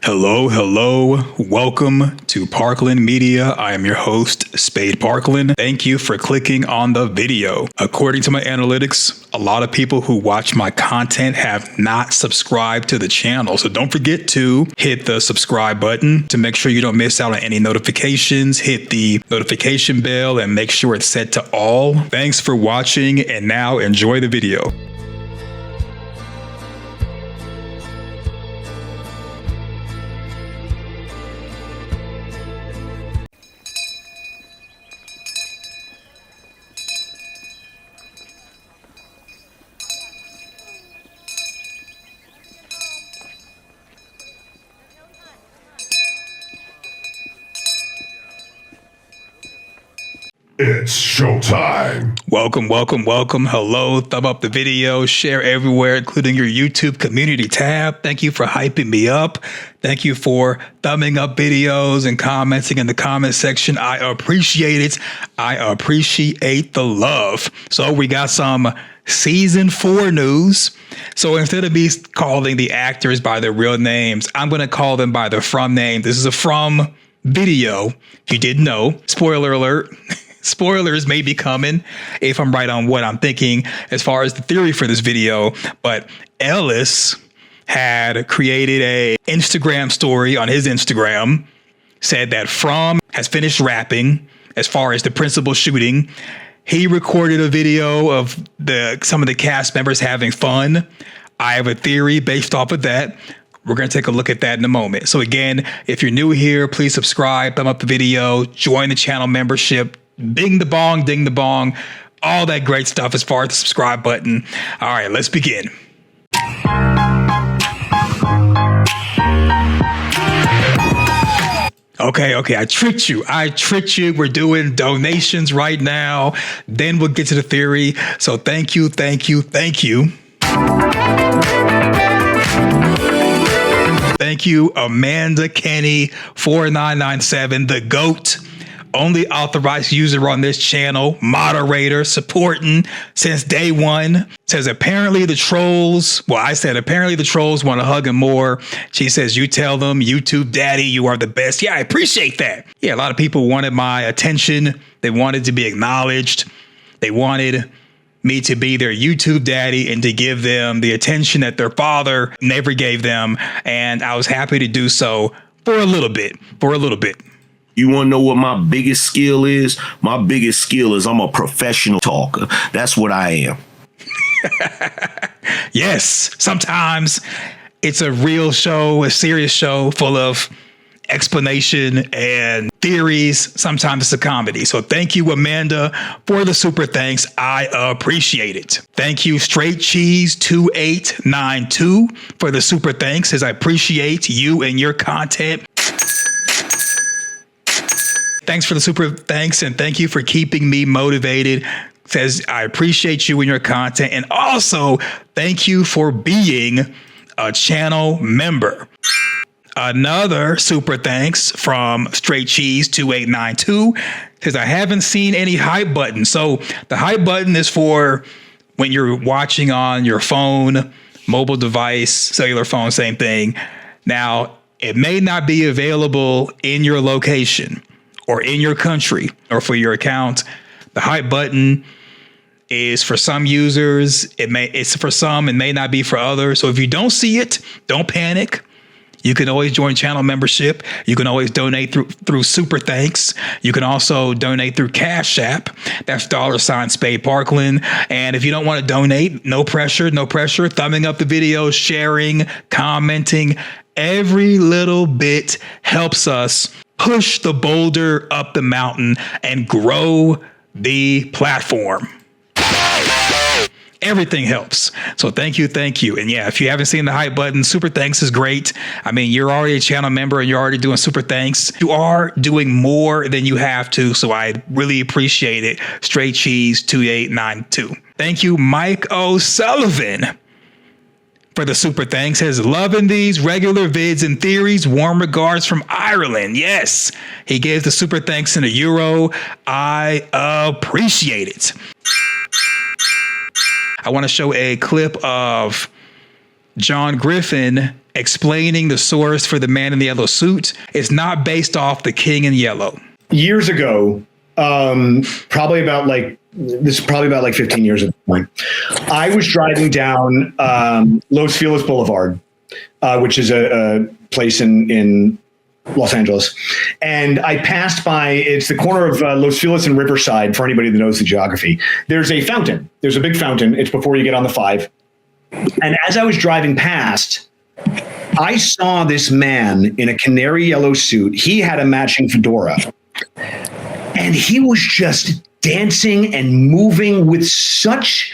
Hello, hello. Welcome to Parkland Media. I am your host, Spade Parkland. Thank you for clicking on the video. According to my analytics, a lot of people who watch my content have not subscribed to the channel. So don't forget to hit the subscribe button to make sure you don't miss out on any notifications. Hit the notification bell and make sure it's set to all. Thanks for watching, and now enjoy the video. It's showtime. Welcome, welcome, welcome. Hello, thumb up the video, share everywhere, including your YouTube community tab. Thank you for hyping me up. Thank you for thumbing up videos and commenting in the comment section. I appreciate it. I appreciate the love. So we got some season 4 news. So instead of me calling the actors by their real names, I'm going to call them by their from name. This is a from video. If you didn't know, spoiler alert. Spoilers may be coming if I'm right on what I'm thinking as far as the theory for this video. But Ellis had created a Instagram story on his Instagram, said that From has finished rapping as far as the principal shooting. He recorded a video of some of the cast members having fun. I have a theory based off of that. We're going to take a look at that in a moment. So again, if you're new here, please subscribe, thumb up the video, join the channel membership. Ding the bong, ding the bong, all that great stuff as far as the subscribe button. All right, let's begin. Okay, I tricked you. We're doing donations right now. Then we'll get to the theory. So thank you. Thank you, Amanda Kenny 4997, the GOAT. Only authorized user on this channel, moderator, supporting since day one. Says apparently the trolls, apparently the trolls want to hug him more. She says, you tell them, YouTube daddy, you are the best. Yeah, I appreciate that. Yeah, a lot of people wanted my attention. They wanted to be acknowledged. They wanted me to be their YouTube daddy and to give them the attention that their father never gave them. And I was happy to do so for a little bit. You want to know what my biggest skill is? My biggest skill is I'm a professional talker. That's what I am. Yes, sometimes it's a real show, a serious show full of explanation and theories. Sometimes it's a comedy. So thank you, Amanda, for the super thanks. I appreciate it. Thank you, Straight Cheese 2892 for the super thanks, as I appreciate you and your content. Thanks for the super thanks, and thank you for keeping me motivated. Says, I appreciate you and your content. And also, thank you for being a channel member. Another super thanks from Straight Cheese 2892 says, I haven't seen any hype button. So the hype button is for when you're watching on your phone, mobile device, cellular phone, same thing. Now, it may not be available in your location or in your country or for your account. The hype button is for some users. It's for some, it may not be for others. So if you don't see it, don't panic. You can always join channel membership. You can always donate through super thanks. You can also donate through Cash App. That's $ Spade Parkland. And if you don't want to donate, no pressure. Thumbing up the video, sharing, commenting, every little bit helps us push the boulder up the mountain and grow the platform. Everything helps. So thank you. And yeah, if you haven't seen the hype button, super thanks is great. I mean, you're already a channel member and you're already doing super thanks. You are doing more than you have to. So I really appreciate it. Straight Cheese 2892. Thank you, Mike O'Sullivan, for the super thanks. Says, loving these regular vids and theories. Warm regards from Ireland. Yes, he gave the super thanks in a euro. I appreciate it. I want to show a clip of John Griffin explaining the source for the man in the yellow suit is not based off the King in Yellow. Years ago, probably about like 15 years at this point, I was driving down Los Feliz Boulevard, which is a place in Los Angeles. And I passed by, it's the corner of Los Feliz and Riverside, for anybody that knows the geography. There's a fountain. There's a big fountain. It's before you get on the 5. And as I was driving past, I saw this man in a canary yellow suit. He had a matching fedora. And he was just dancing and moving with such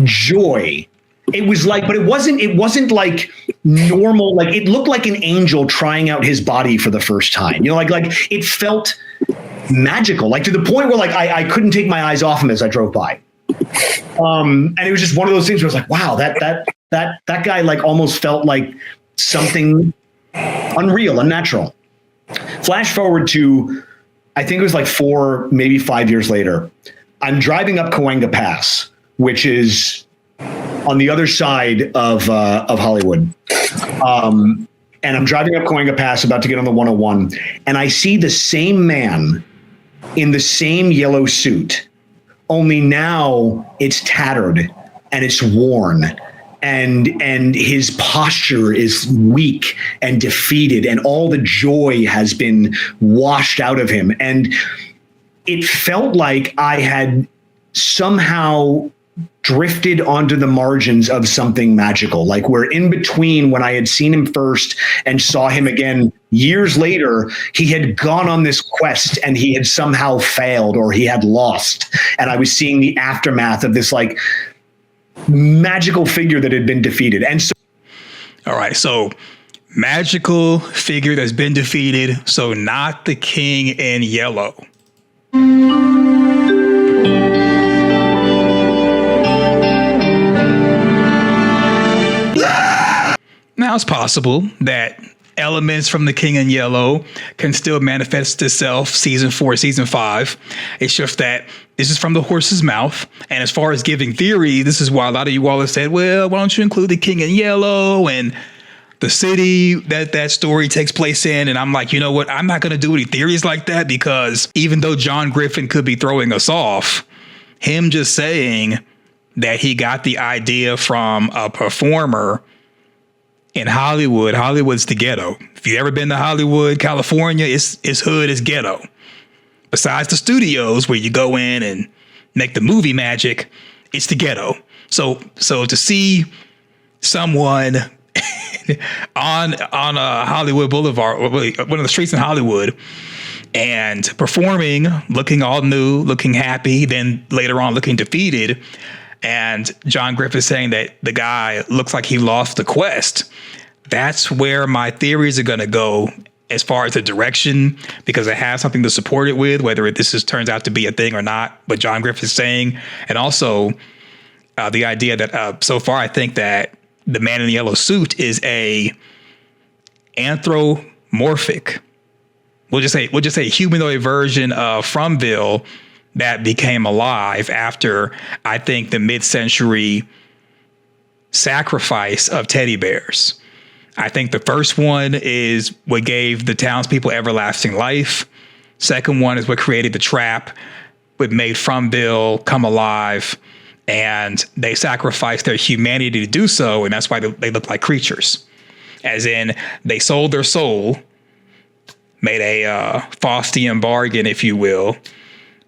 joy. It was like, but it wasn't like normal. Like it looked like an angel trying out his body for the first time. You know, like it felt magical, like to the point where like I couldn't take my eyes off him as I drove by. And it was just one of those things where I was like, wow, that guy like almost felt like something unreal, unnatural. Flash forward to, I think it was like 4, maybe 5 years later. I'm driving up Cahuenga Pass, which is on the other side of Hollywood. And I'm driving up Cahuenga Pass, about to get on the 101, and I see the same man in the same yellow suit, only now it's tattered and it's worn. And his posture is weak and defeated, and all the joy has been washed out of him. And it felt like I had somehow drifted onto the margins of something magical. Like we're in between when I had seen him first and saw him again years later, he had gone on this quest and he had somehow failed or he had lost. And I was seeing the aftermath of this like magical figure that had been defeated. And so, all right, so magical figure that's been defeated, so not the King in Yellow. Now it's possible that elements from the King in Yellow can still manifest itself season 4, season 5. It's just that this is from the horse's mouth. And as far as giving theory, this is why a lot of you all have said, well, why don't you include the King in Yellow and the city that story takes place in? And I'm like, you know what? I'm not going to do any theories like that, because even though John Griffin could be throwing us off, him just saying that he got the idea from a performer in Hollywood. Hollywood's the ghetto. If you've ever been to Hollywood, California, it's hood, it's ghetto. Besides the studios where you go in and make the movie magic, it's the ghetto. So to see someone on a Hollywood Boulevard, or one of the streets in Hollywood, and performing, looking all new, looking happy, then later on looking defeated, and John Griffin saying that the guy looks like he lost the quest, that's where my theories are going to go as far as the direction, because it has something to support it with, whether turns out to be a thing or not, what John Griffin's saying. And also the idea that so far I think that the man in the yellow suit is a anthropomorphic, we'll just say humanoid version of Fromville that became alive after, I think, the mid-century sacrifice of teddy bears. I think the first one is what gave the townspeople everlasting life. Second one is what created the trap, what made Fromville come alive, and they sacrificed their humanity to do so, and that's why they look like creatures. As in, they sold their soul, made a Faustian bargain, if you will,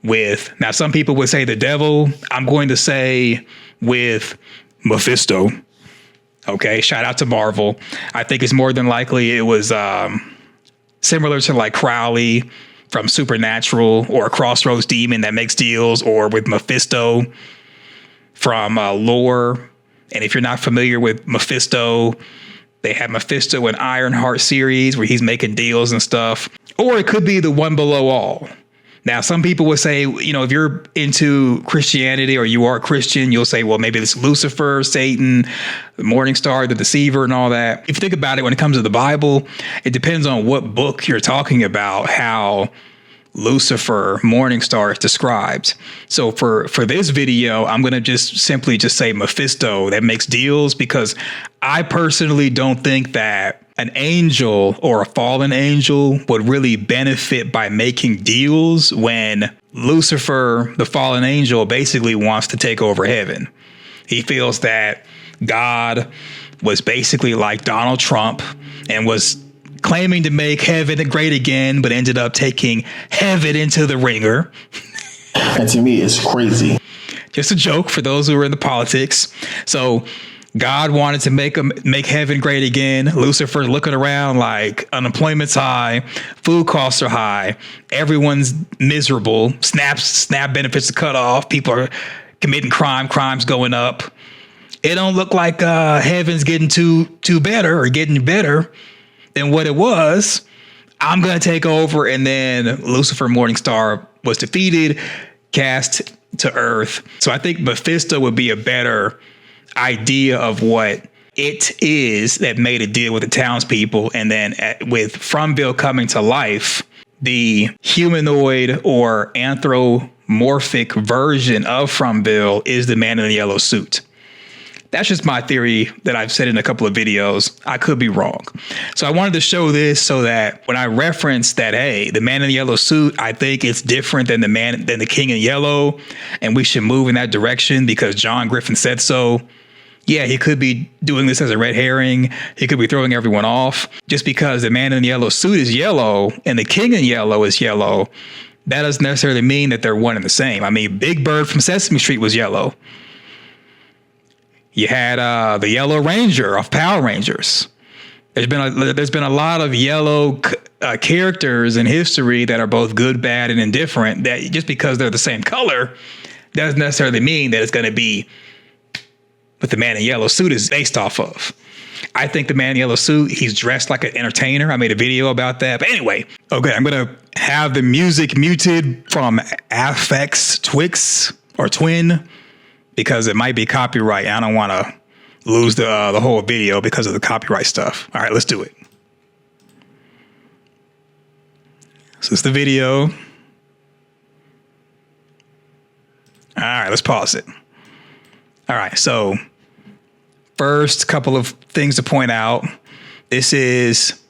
with, now some people would say the devil, I'm going to say with Mephisto. Okay, shout out to Marvel. I think it's more than likely it was similar to like Crowley from Supernatural, or a Crossroads demon that makes deals, or with Mephisto from lore. And if you're not familiar with Mephisto, they have Mephisto and Ironheart series where he's making deals and stuff. Or it could be the one below all. Now, some people would say, you know, if you're into Christianity or you are a Christian, you'll say, well, maybe it's Lucifer, Satan, the morning star, the deceiver, and all that. If you think about it, when it comes to the Bible, it depends on what book you're talking about, how Lucifer, morning star, is described. So for this video, I'm going to simply say Mephisto that makes deals, because I personally don't think that an angel or a fallen angel would really benefit by making deals when Lucifer, the fallen angel, basically wants to take over heaven. He feels that God was basically like Donald Trump and was claiming to make heaven great again, but ended up taking heaven into the ringer. And to me, it's crazy. Just a joke for those who are in the politics. So God wanted to make heaven great again. Lucifer looking around like unemployment's high, food costs are high, everyone's miserable, SNAP benefits are cut off, people are committing crime's going up. It don't look like heaven's getting too better or getting better than what it was. I'm gonna take over, and then Lucifer Morningstar was defeated, cast to Earth. So I think Mephisto would be a better idea of what it is that made a deal with the townspeople, and then with Frumville coming to life, the humanoid or anthropomorphic version of Frumville is the man in the yellow suit. That's just my theory that I've said in a couple of videos. I could be wrong. So I wanted to show this so that when I reference that, hey, the man in the yellow suit, I think it's different than the king in yellow, and we should move in that direction because John Griffin said so. Yeah, he could be doing this as a red herring. He could be throwing everyone off. Just because the man in the yellow suit is yellow and the king in yellow is yellow, that doesn't necessarily mean that they're one and the same. I mean, Big Bird from Sesame Street was yellow. You had the Yellow Ranger of Power Rangers. There's been a lot of yellow characters in history that are both good, bad, and indifferent. That just because they're the same color doesn't necessarily mean that it's going to be what the man in yellow suit is based off of. I think the man in yellow suit, he's dressed like an entertainer. I made a video about that. But anyway, okay, I'm going to have the music muted from Aphex Twix or Twin because it might be copyright. I don't want to lose the whole video because of the copyright stuff. All right, let's do it. So it's the video. All right, let's pause it. All right, so first couple of things to point out. This is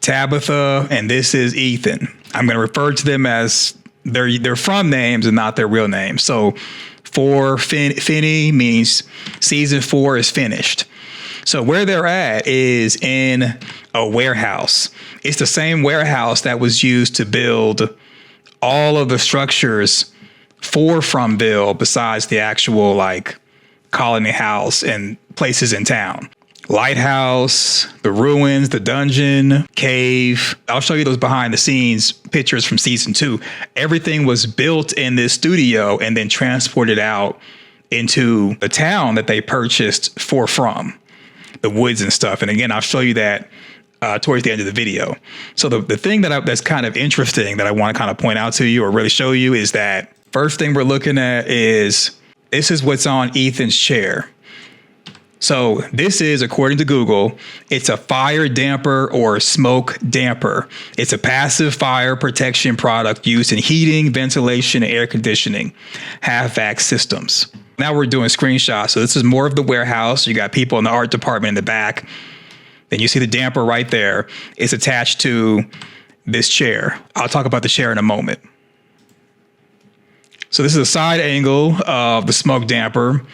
Tabitha and this is Ethan. I'm going to refer to them as their from names and not their real names. So Finney means season 4 is finished. So where they're at is in a warehouse. It's the same warehouse that was used to build all of the structures for Frumville besides the actual like colony house and places in town. Lighthouse, the ruins, the dungeon, cave. I'll show you those behind the scenes pictures from season 2. Everything was built in this studio and then transported out into the town that they purchased from the woods and stuff. And again, I'll show you that towards the end of the video. So the thing that's kind of interesting that I want to kind of point out to you or really show you is that first thing we're looking at is this is what's on Ethan's chair. So this is, according to Google, it's a fire damper or smoke damper. It's a passive fire protection product used in heating, ventilation, and air conditioning, HVAC systems. Now we're doing screenshots. So this is more of the warehouse. You got people in the art department in the back. Then you see the damper right there. It's attached to this chair. I'll talk about the chair in a moment. So this is a side angle of the smoke damper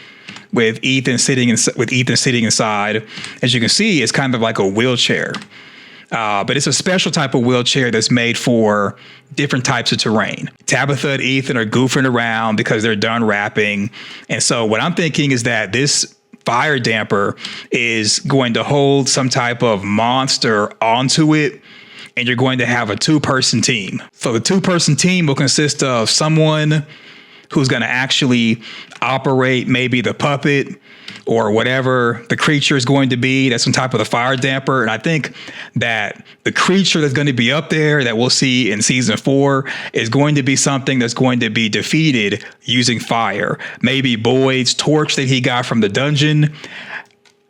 with Ethan sitting inside. As you can see, it's kind of like a wheelchair, but it's a special type of wheelchair that's made for different types of terrain. Tabitha and Ethan are goofing around because they're done rapping. And so what I'm thinking is that this fire damper is going to hold some type of monster onto it, and you're going to have a 2-person team. So the 2-person team will consist of someone who's going to actually operate maybe the puppet or whatever the creature is going to be that's on top of the fire damper. And I think that the creature that's going to be up there that we'll see in season 4 is going to be something that's going to be defeated using fire. Maybe Boyd's torch that he got from the dungeon.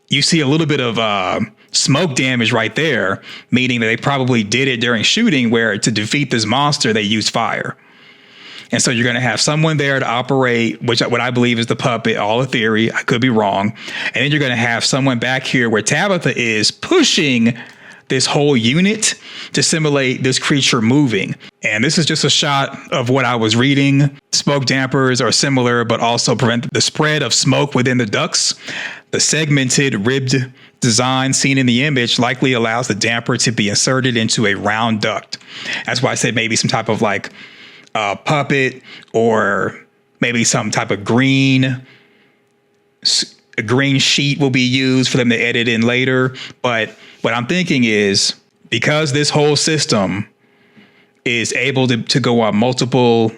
You see a little bit of smoke damage right there, meaning that they probably did it during shooting where to defeat this monster, they used fire. And so you're going to have someone there to operate, which what I believe is the puppet, all a theory. I could be wrong. And then you're going to have someone back here where Tabitha is pushing this whole unit to simulate this creature moving. And this is just a shot of what I was reading. Smoke dampers are similar, but also prevent the spread of smoke within the ducts. The segmented ribbed design seen in the image likely allows the damper to be inserted into a round duct. That's why I said maybe some type of like puppet, or maybe some type of green sheet will be used for them to edit in later. But what I'm thinking is, because this whole system is able to go on multiple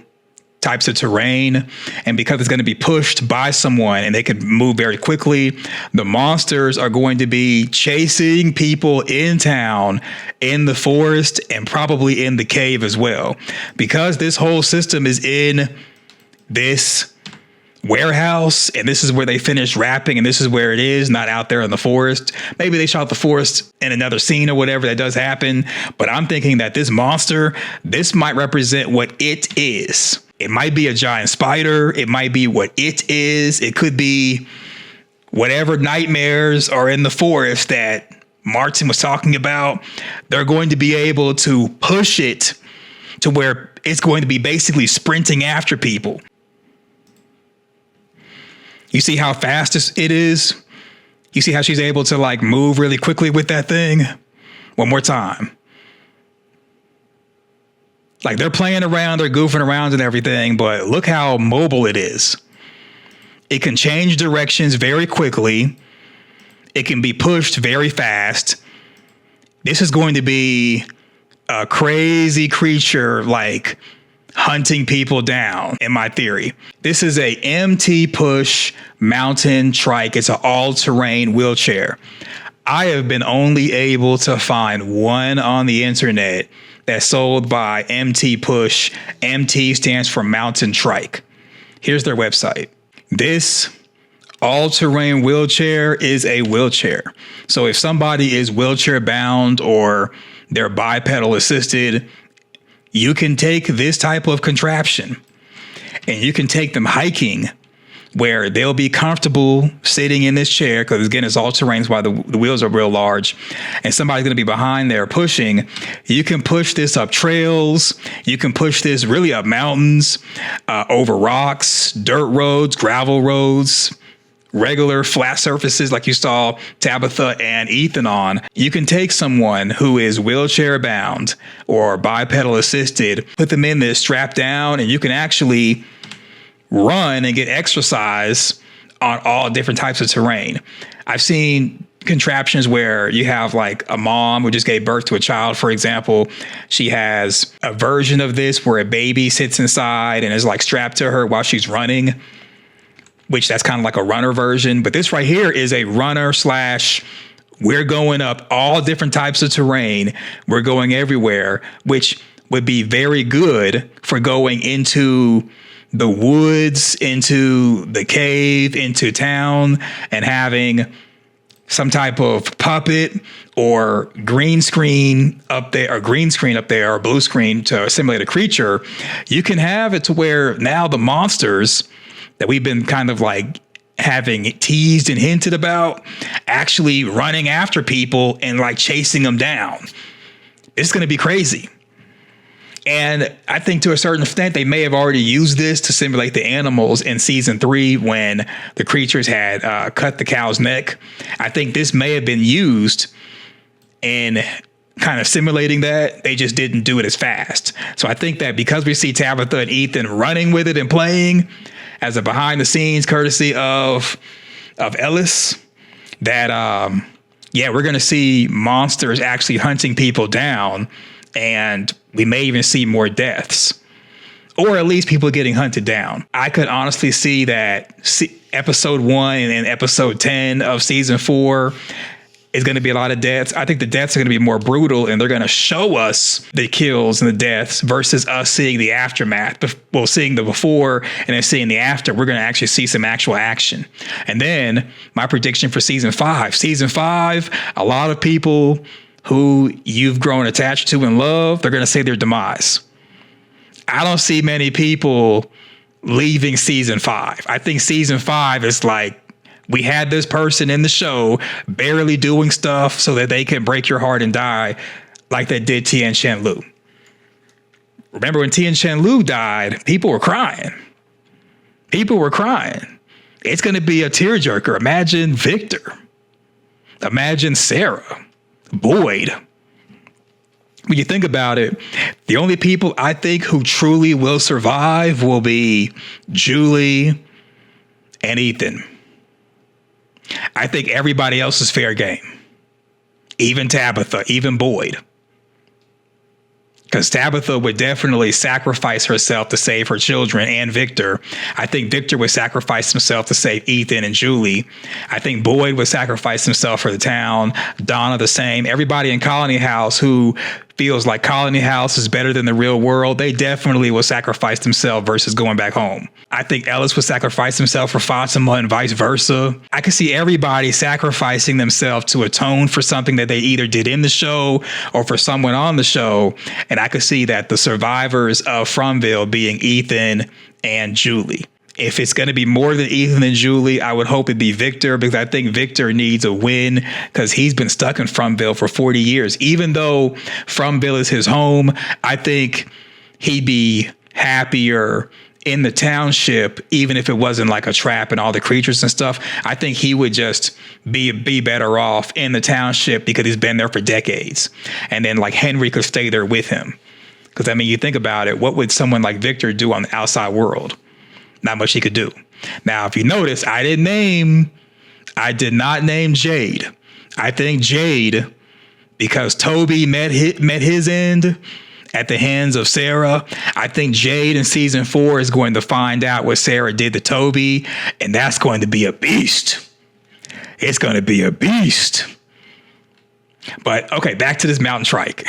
types of terrain, and because it's going to be pushed by someone and they can move very quickly, the monsters are going to be chasing people in town, in the forest, and probably in the cave as well. Because this whole system is in this warehouse, and this is where they finished wrapping, and this is where it is, not out there in the forest. Maybe they shot the forest in another scene or whatever. That does happen. But I'm thinking that this monster, this might represent what it is. It might be a giant spider. It might be what it is. It could be whatever nightmares are in the forest that Martin was talking about. They're going to be able to push it to where it's going to be basically sprinting after people. You see how fast it is? You see how she's able to like move really quickly with that thing? One more time. Like, they're playing around, they're goofing around and everything, but look how mobile it is. It can change directions very quickly. It can be pushed very fast. This is going to be a crazy creature, like hunting people down, in my theory. This is a MT push mountain trike. It's an all-terrain wheelchair. I have been only able to find one on the internet that's sold by MT Push. MT stands for Mountain Trike. Here's their website. This all-terrain wheelchair is a wheelchair. So if somebody is wheelchair bound or they're bipedal assisted, you can take this type of contraption and you can take them hiking where they'll be comfortable sitting in this chair, because again, it's all terrain, why the wheels are real large, and somebody's going to be behind there pushing. You can push this up trails. You can push this really up mountains, over rocks, dirt roads, gravel roads, regular flat surfaces like you saw Tabitha and Ethan on. You can take someone who is wheelchair bound or bipedal assisted, put them in this strapped down, and you can actually run and get exercise on all different types of terrain. I've seen contraptions where you have like a mom who just gave birth to a child, for example. She has a version of this where a baby sits inside and is like strapped to her while she's running, which that's kind of like a runner version. But this right here is a runner slash, we're going up all different types of terrain. We're going everywhere, which would be very good for going into the woods, into the cave, into town, and having some type of puppet or green screen up there, or blue screen to simulate a creature. You can have it to where now the monsters that we've been kind of like having teased and hinted about actually running after people and like chasing them down. It's going to be crazy. And I think to a certain extent, they may have already used this to simulate the animals in season 3 when the creatures had cut the cow's neck. I think this may have been used in kind of simulating that. They just didn't do it as fast. So I think that because we see Tabitha and Ethan running with it and playing as a behind the scenes courtesy of Ellis, that, we're going to see monsters actually hunting people down. And we may even see more deaths, or at least people getting hunted down. I could honestly see that episode 1 and episode 10 of season 4 is going to be a lot of deaths. I think the deaths are going to be more brutal, and they're going to show us the kills and the deaths versus us seeing the aftermath. Well, seeing the before and then seeing the after, we're going to actually see some actual action. And then my prediction for season 5, a lot of people who you've grown attached to and love, they're going to say their demise. I don't see many people leaving season 5. I think season 5 is like, we had this person in the show barely doing stuff so that they can break your heart and die like they did Tien Shan Lu. Remember when Tien Shan Lu died, people were crying. People were crying. It's going to be a tearjerker. Imagine Victor. Imagine Sarah. Boyd. When you think about it, the only people I think who truly will survive will be Julie and Ethan. I think everybody else is fair game. Even Tabitha, even Boyd. Because Tabitha would definitely sacrifice herself to save her children and Victor. I think Victor would sacrifice himself to save Ethan and Julie. I think Boyd would sacrifice himself for the town. Donna the same. Everybody in Colony House who feels like Colony House is better than the real world, they definitely will sacrifice themselves versus going back home. I think Ellis would sacrifice himself for Fatima and vice versa. I could see everybody sacrificing themselves to atone for something that they either did in the show or for someone on the show. And I could see that the survivors of Fromville being Ethan and Julie. If it's going to be more than Ethan and Julie, I would hope it'd be Victor, because I think Victor needs a win because he's been stuck in Fromville for 40 years. Even though Fromville is his home, I think he'd be happier in the township, even if it wasn't like a trap and all the creatures and stuff. I think he would just be better off in the township because he's been there for decades. And then like Henry could stay there with him. Because I mean, you think about it, what would someone like Victor do on the outside world? Not much he could do. Now, if you notice, I did not name Jade. I think Jade, because Toby met his end at the hands of Sarah, I think Jade in season 4 is going to find out what Sarah did to Toby, and that's going to be a beast. It's going to be a beast. But okay, back to this mountain trike.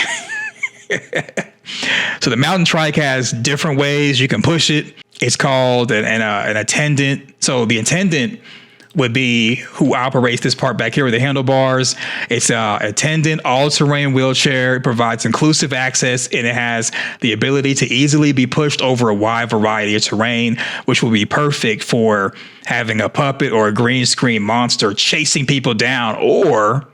So the mountain trike has different ways you can push it. It's called an attendant. So the attendant would be who operates this part back here with the handlebars. It's a attendant all-terrain wheelchair. It provides inclusive access, and it has the ability to easily be pushed over a wide variety of terrain, which will be perfect for having a puppet or a green screen monster chasing people down, or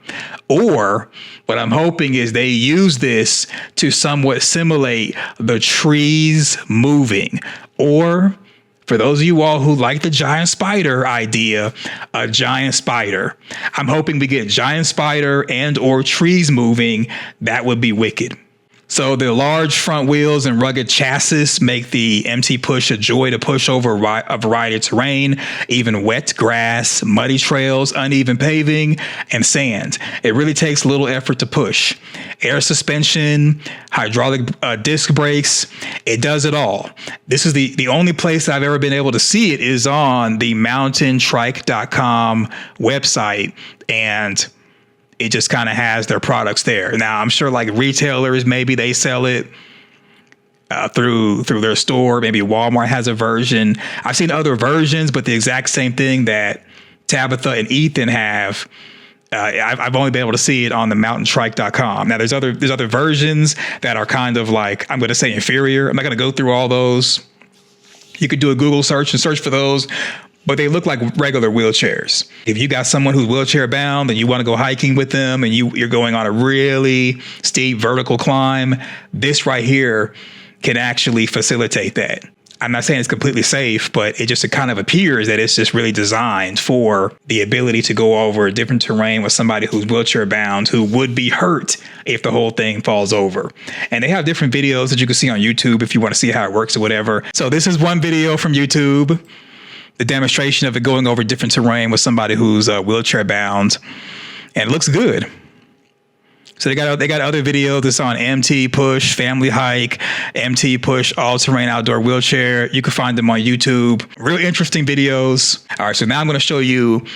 what I'm hoping is they use this to somewhat simulate the trees moving. Or for those of you all who like the giant spider idea, a giant spider. I'm hoping we get giant spider and or trees moving. That would be wicked. So the large front wheels and rugged chassis make the MT Push a joy to push over a variety of terrain, even wet grass, muddy trails, uneven paving, and sand. It really takes little effort to push. Air suspension, hydraulic disc brakes, it does it all. This is the only place I've ever been able to see it is on the mountaintrike.com website, and it just kind of has their products there. Now, I'm sure like retailers, maybe they sell it through their store. Maybe Walmart has a version. I've seen other versions, but the exact same thing that Tabitha and Ethan have, I've only been able to see it on the mountaintrike.com. Now, there's other versions that are kind of like, I'm going to say inferior. I'm not going to go through all those. You could do a Google search and search for those, but they look like regular wheelchairs. If you got someone who's wheelchair bound and you want to go hiking with them and you're going on a really steep vertical climb, this right here can actually facilitate that. I'm not saying it's completely safe, but it kind of appears that it's just really designed for the ability to go over different terrain with somebody who's wheelchair bound, who would be hurt if the whole thing falls over. And they have different videos that you can see on YouTube if you want to see how it works or whatever. So this is one video from YouTube, the demonstration of it going over different terrain with somebody who's wheelchair bound, and it looks good. So they got other videos that's on MT Push Family Hike, MT Push All Terrain Outdoor Wheelchair. You can find them on YouTube. Real interesting videos. All right, so now I'm going to show you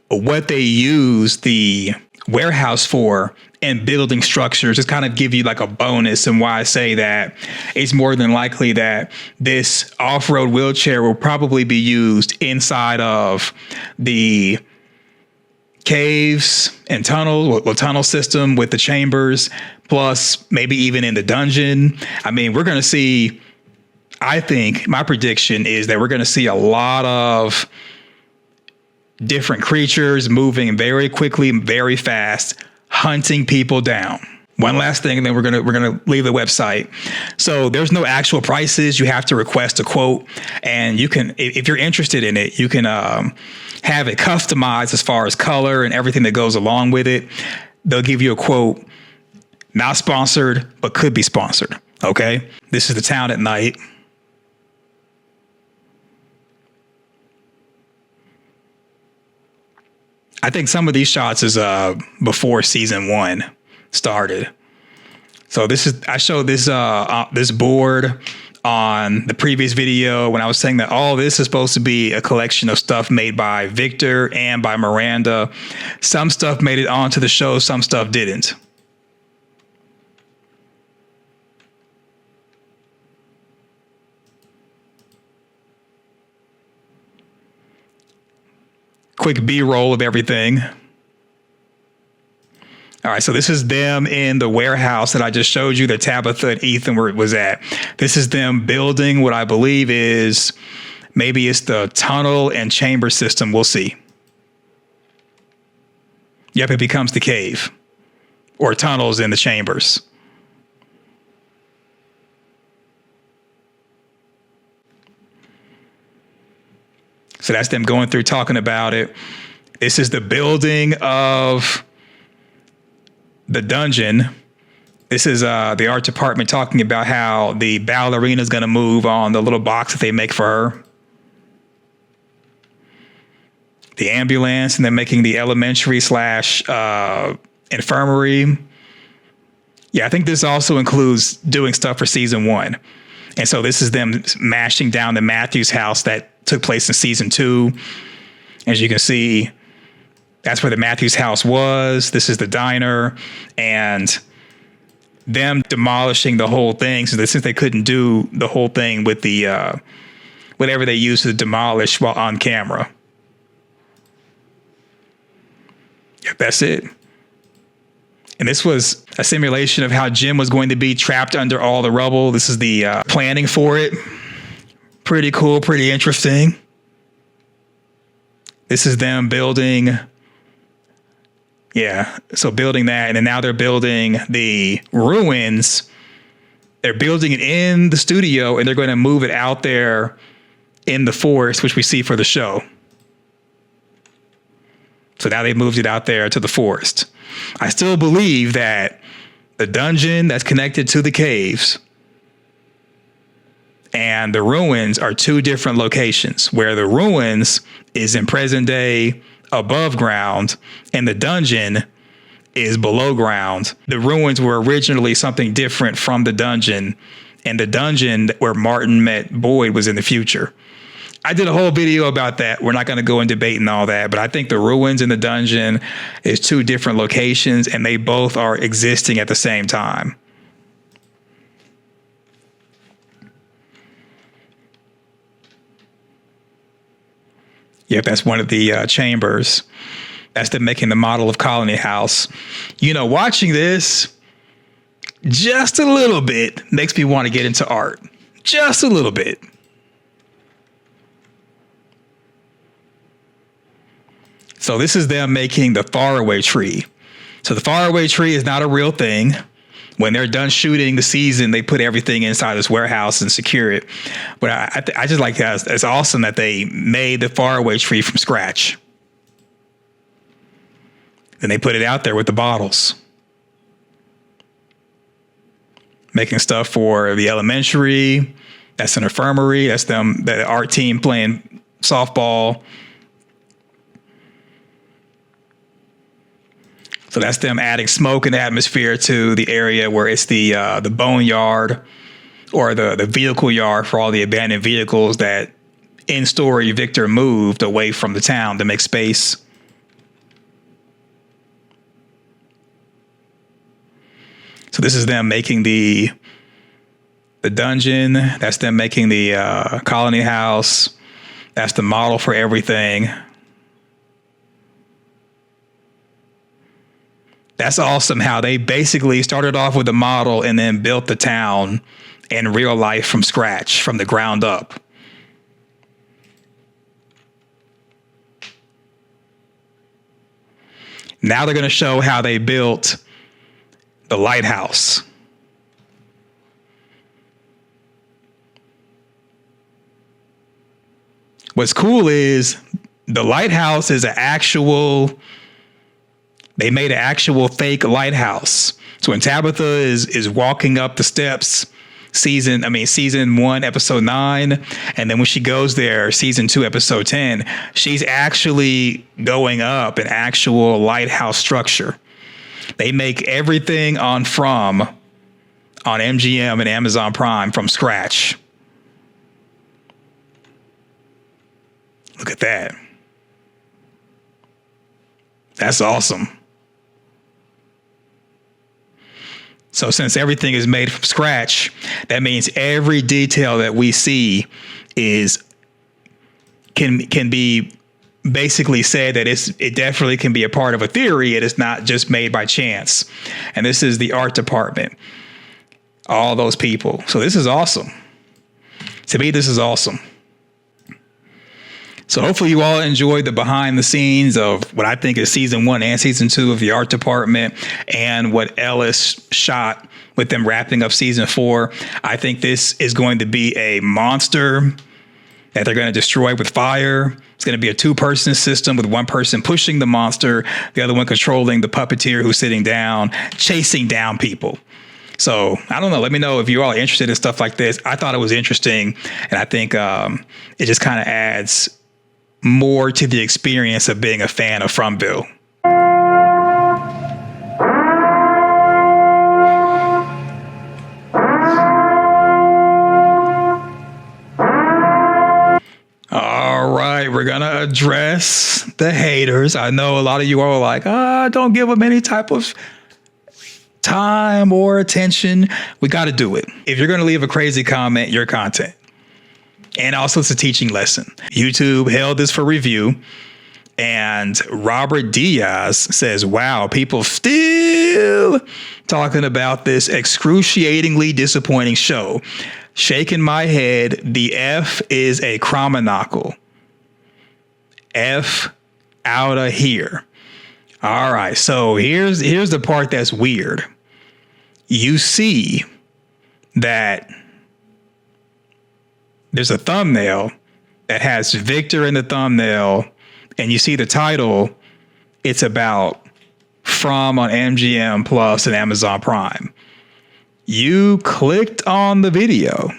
what they use the warehouse for and building structures. Just kind of give you like a bonus, and why I say that it's more than likely that this off-road wheelchair will probably be used inside of the caves and tunnel system with the chambers, plus maybe even in the dungeon. I mean, we're going to see I think my prediction is that we're going to see a lot of different creatures moving very quickly, very fast, hunting people down. One last thing, and then we're gonna leave the website. So there's no actual prices. You have to request a quote, and you can, if you're interested in it, you can have it customized as far as color and everything that goes along with it. They'll give you a quote, not sponsored, but could be sponsored. Okay, this is the town at night. I think some of these shots is before season 1 started. So I showed this this board on the previous video when I was saying that all this is supposed to be a collection of stuff made by Victor and by Miranda. Some stuff made it onto the show, some stuff didn't. Quick B-roll of everything. All right, so this is them in the warehouse that I just showed you that Tabitha and Ethan was at. This is them building what I believe is, maybe it's the tunnel and chamber system. We'll see. Yep, it becomes the cave or tunnels in the chambers. So that's them going through talking about it. This is the building of the dungeon. This is the art department talking about how the ballerina is going to move on the little box that they make for her. The ambulance, and then making the elementary / infirmary. Yeah, I think this also includes doing stuff for season 1. And so this is them mashing down the Matthews house that took place in season 2. As you can see, that's where the Matthews house was. This is the diner, and them demolishing the whole thing. So since they couldn't do the whole thing with the whatever they used to demolish while on camera. Yep, that's it. And this was a simulation of how Jim was going to be trapped under all the rubble. This is the planning for it. Pretty cool, pretty interesting. This is them building. Yeah, so building that, and then now they're building the ruins. They're building it in the studio, and they're going to move it out there in the forest, which we see for the show. So now they moved it out there to the forest. I still believe that the dungeon that's connected to the caves and the ruins are 2 different locations, where the ruins is in present day above ground and the dungeon is below ground. The ruins were originally something different from the dungeon, and the dungeon where Martin met Boyd was in the future. I did a whole video about that. We're not going to go and debate and all that, but I think the ruins and the dungeon is 2 different locations, and they both are existing at the same time. Yep, that's one of the chambers. That's them making the model of Colony House. You know, watching this just a little bit makes me want to get into art. Just a little bit. So this is them making the faraway tree. So the faraway tree is not a real thing. When they're done shooting the season, they put everything inside this warehouse and secure it. But I just like that. It's awesome that they made the faraway tree from scratch. Then they put it out there with the bottles. Making stuff for the elementary. That's an infirmary. That's them, the art team playing softball. So that's them adding smoke and atmosphere to the area where it's the boneyard or the vehicle yard for all the abandoned vehicles that in story Victor moved away from the town to make space. So this is them making the dungeon. That's them making the colony house. That's the model for everything. That's awesome how they basically started off with a model and then built the town in real life from scratch, from the ground up. Now they're going to show how they built the lighthouse. What's cool is the lighthouse is they made an actual fake lighthouse. So when Tabitha is walking up the steps, season 1, episode 9, and then when she goes there, season 2, episode 10, she's actually going up an actual lighthouse structure. They make everything on MGM and Amazon Prime from scratch. Look at that. That's awesome. So since everything is made from scratch, that means every detail that we see can be basically said that it definitely can be a part of a theory. It is not just made by chance. And this is the art department. All those people. So this is awesome. To me, this is awesome. So hopefully you all enjoyed the behind the scenes of what I think is season 1 and season 2 of the art department and what Ellis shot with them wrapping up season 4. I think this is going to be a monster that they're going to destroy with fire. It's going to be a 2-person system with one person pushing the monster, the other one controlling the puppeteer who's sitting down, chasing down people. So I don't know. Let me know if you all are interested in stuff like this. I thought it was interesting, and I think it just kind of adds more to the experience of being a fan of Fromville. All right, we're going to address the haters. I know a lot of you are like, don't give them any type of time or attention. We got to do it. If you're going to leave a crazy comment, your content. And also it's a teaching lesson. YouTube held this for review. And Robert Diaz says, wow, people still talking about this excruciatingly disappointing show. Shaking my head. The F is a chromonocle. F out of here. All right. So here's the part that's weird. You see that there's a thumbnail that has Victor in the thumbnail, and you see the title. It's about From on MGM Plus and Amazon Prime. You clicked on the video,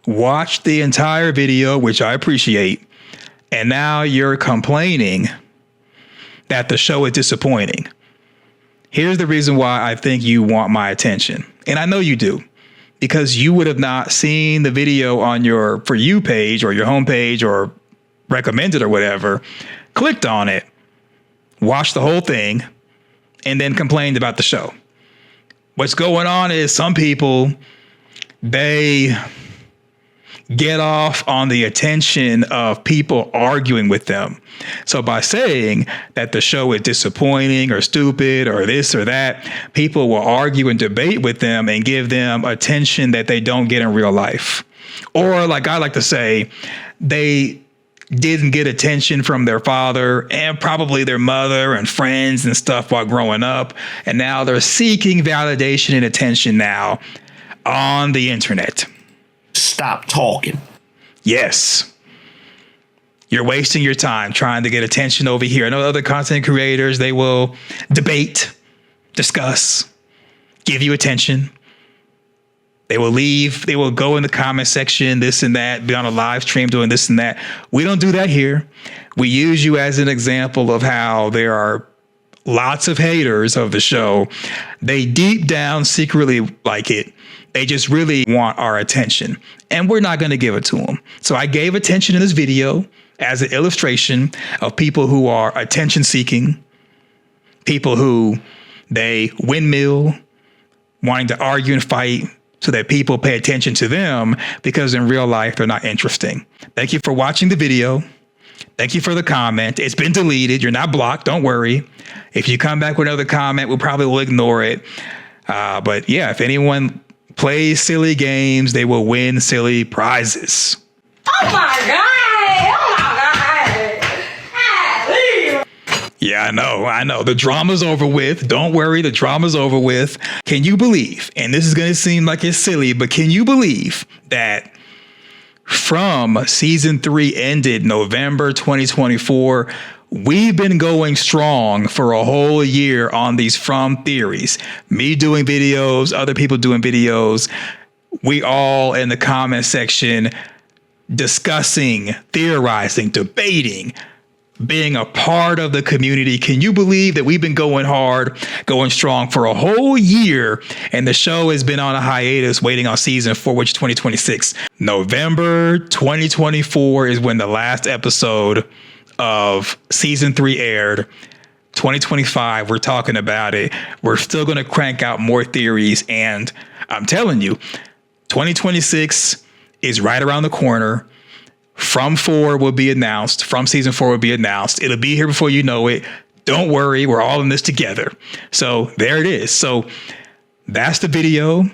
watched the entire video, which I appreciate, and now you're complaining that the show is disappointing. Here's the reason why I think you want my attention, and I know you do. Because you would have not seen the video on your For You page or your homepage or recommended or whatever, clicked on it, watched the whole thing, and then complained about the show. What's going on is some people, they get off on the attention of people arguing with them. So by saying that the show is disappointing or stupid or this or that, people will argue and debate with them and give them attention that they don't get in real life. Or like I like to say, they didn't get attention from their father and probably their mother and friends and stuff while growing up. And now they're seeking validation and attention now on the internet. Stop talking. Yes. You're wasting your time trying to get attention over here. I know other content creators, they will debate, discuss, give you attention. They will leave. They will go in the comment section, this and that, be on a live stream doing this and that. We don't do that here. We use you as an example of how there are lots of haters of the show. They deep down secretly like it. They just really want our attention, and we're not going to give it to them. So I gave attention in this video as an illustration of people who are attention seeking, people who they windmill, wanting to argue and fight so that people pay attention to them because in real life, they're not interesting. Thank you for watching the video. Thank you for the comment. It's been deleted. You're not blocked. Don't worry. If you come back with another comment, we'll probably will ignore it. But yeah, if anyone play silly games, they will win silly prizes. Oh my God! Oh my God! Yeah, I know. The drama's over with. Don't worry, the drama's over with. Can you believe, and this is going to seem like it's silly, but can you believe that from season 3 ended November 2024, we've been going strong for a whole year on these From theories. Me doing videos, other people doing videos. We all in the comment section discussing, theorizing, debating, being a part of the community. Can you believe that we've been going hard, going strong for a whole year, and the show has been on a hiatus waiting on season 4, which is 2026. November 2024 is when the last episode of season 3 aired. 2025, we're talking about it. We're still going to crank out more theories, and I'm telling you, 2026 is right around the corner. From 4 will be announced. From season 4 will be announced. It'll be here before you know it. Don't worry, we're all in this together. So there it is. So that's the video.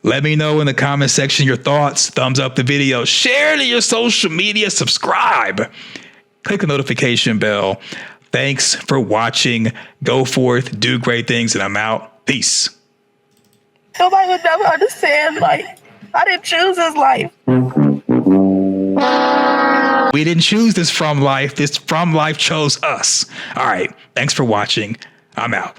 Let me know in the comment section your thoughts. Thumbs up the video. Share it to your social media. Subscribe. Click the notification bell. Thanks for watching. Go forth, do great things, and I'm out. Peace. Nobody would never understand life. I didn't choose this life. We didn't choose this From life. This From life chose us. All right. Thanks for watching. I'm out.